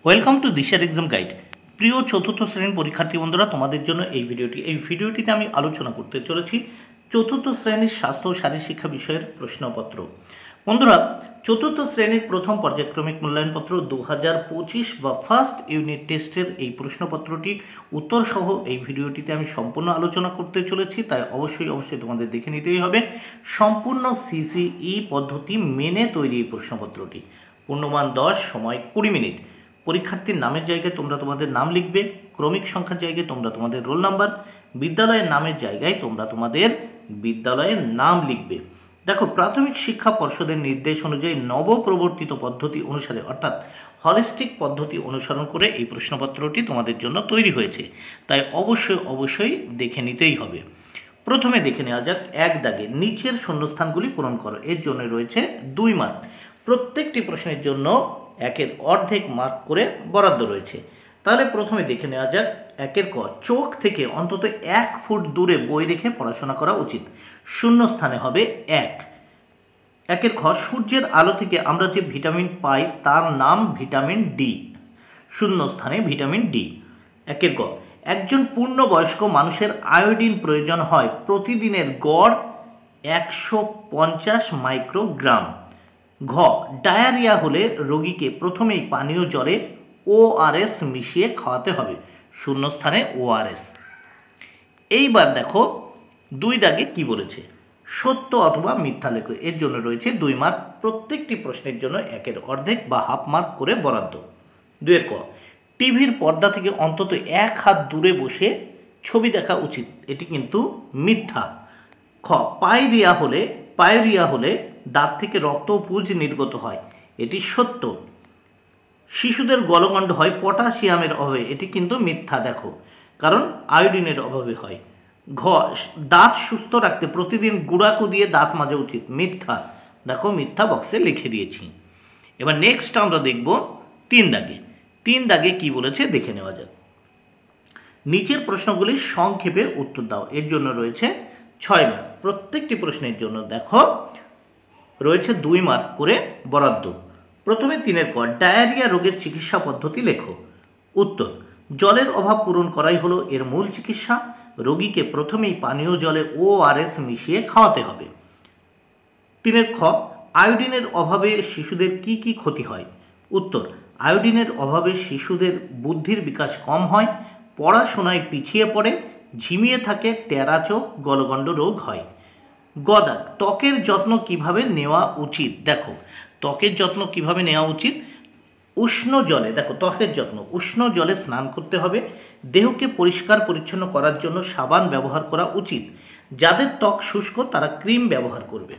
Welcome to দিশার exam guide. প্রিয় চতুর্থ শ্রেণীর পরীক্ষার্থী বন্ধুরা, তোমাদের জন্য এই ভিডিওটিতে আমি আলোচনা করতে চলেছি চতুর্থ শ্রেণীর স্বাস্থ্য ও শারীরশিক্ষা বিষয়ের প্রশ্নপত্র। বন্ধুরা, চতুর্থ শ্রেণীর প্রথম পর্যায়ক্রমিক মূল্যায়নপত্র 2025 বা ফার্স্ট ইউনিট টেস্টের এই প্রশ্নপত্রটি উত্তর সহ এই ভিডিওটিতে আমি সম্পূর্ণ আলোচনা করতে চলেছি, তাই অবশ্যই তোমাদের দেখে নিতেই হবে। সম্পূর্ণ সিসিই পদ্ধতি মেনে তৈরি এই প্রশ্নপত্রটি। পূর্ণমান 10, সময় 20 মিনিট। পরীক্ষার্থীর নামের জায়গায় তোমরা তোমাদের নাম লিখবে, ক্রমিক সংখ্যার জায়গায় তোমরা তোমাদের রোল নাম্বার, বিদ্যালয়ের নামের জায়গায় তোমরা তোমাদের বিদ্যালয়ের নাম লিখবে। দেখো, প্রাথমিক শিক্ষা পর্ষদের নির্দেশ অনুযায়ী নবপ্রবর্তিত পদ্ধতি অনুসারে অর্থাৎ হলিস্টিক পদ্ধতি অনুসরণ করে এই প্রশ্নপত্রটি তোমাদের জন্য তৈরি হয়েছে, তাই অবশ্যই দেখে নিতেই হবে। প্রথমে দেখে নেওয়া যাক, এক দাগে নিচের শূন্যস্থানগুলি পূরণ করো। এর জন্য রয়েছে 2 মার্ক। প্রত্যেকটি প্রশ্নের জন্য 1-এর অর্ধেক মার্ক করে বরাদ্দ রয়েছে। তাহলে প্রথমে দেখে নেওয়া যাক, 1-এর ক, চোখ থেকে অন্তত 1 ফুট দূরে বই রেখে পড়াশোনা করা উচিত। শূন্য স্থানে হবে 1। 1-এর খ, সূর্যের আলো থেকে আমরা যে ভিটামিন পাই তার নাম ভিটামিন ডি। শূন্য স্থানে ভিটামিন ডি। 1-এর গ, একজন পূর্ণবয়স্ক মানুষের আয়োডিন প্রয়োজন হয় প্রতিদিনের গড় 150 মাইক্রোগ্রাম। ঘ, ডায়রিয়া হলে রোগীকে প্রথমেই পানীয় জলে ORS মিশিয়ে খাওয়াতে হবে। শূন্যস্থানে ORS। এইবার দেখো 2 দাগে কি বলেছে, সত্য অথবা মিথ্যা লেখো। এর জন্য রয়েছে 2 মার্ক। প্রত্যেকটি প্রশ্নের জন্য 1-এর অর্ধেক বা হাফ মার্ক করে বরাদ্দ। 2-এর ক, টিভির পর্দা থেকে অন্তত 1 হাত দূরে বসে ছবি দেখা উচিত। এটি কিন্তু মিথ্যা। খ, পায়রিয়া হলে দাঁত থেকে রক্ত ও পুঁজ নির্গত হয়। এটি সত্য। শিশুদের গলগণ্ড হয় পটাশিয়ামের অভাবে। এটি কিন্তু মিথ্যা, দেখো, কারণ আয়োডিনের অভাবে হয়। ঘ, দাঁত সুস্থ রাখতে প্রতিদিন গুঁড়াকু দিয়ে দাঁত মাজা উচিত। মিথ্যা, দেখো মিথ্যা বক্সে লিখে দিয়েছি। এবার নেক্সট আমরা দেখব 3 দাগে। 3 দাগে কি বলেছে দেখে নেওয়া যাক। নিচের প্রশ্নগুলির সংক্ষেপে উত্তর দাও। এর জন্য রয়েছে 6 মার্ক। প্রত্যেকটি প্রশ্নের জন্য দেখো রয়েছে 2 মার্ক করে বরাদ্দ। প্রথমে 3-এর ক, ডায়রিয়া রোগের চিকিৎসা পদ্ধতি লেখো। উত্তর, জলের অভাব পূরণ করাই হলো এর মূল চিকিৎসা। রোগীকে প্রথমেই পানীয় জলে ORS মিশিয়ে খাওয়াতে হবে। 3-এর খ, আয়োডিনের অভাবে শিশুদের কি কি ক্ষতি হয়। উত্তর, আয়োডিনের অভাবে শিশুদের বুদ্ধির বিকাশ কম হয়, পড়াশোনায় পিছিয়ে পড়ে, ঝিমিয়ে থাকে, টেরা চোখ, গলগণ্ড রোগ হয়। গদাক, ত্বকের যত্ন কিভাবে নেওয়া উচিত। দেখো, ত্বকের যত্ন কিভাবে নেওয়া উচিত, উষ্ণ জলে, দেখো ত্বকের যত্ন, উষ্ণ জলে স্নান করতে হবে। দেহকে পরিষ্কার পরিচ্ছন্ন করার জন্য সাবান ব্যবহার করা উচিত। যাদের ত্বক শুষ্ক তারা ক্রিম ব্যবহার করবে।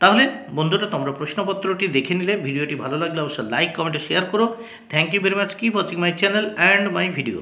তাহলে বন্ধুরা, তোমরা প্রশ্নপত্রটি দেখে নিলে। ভিডিওটি ভালো লাগলে অবশ্যই লাইক, কমেন্ট, শেয়ার করো। Thank you very much. Keep watching my channel and my video.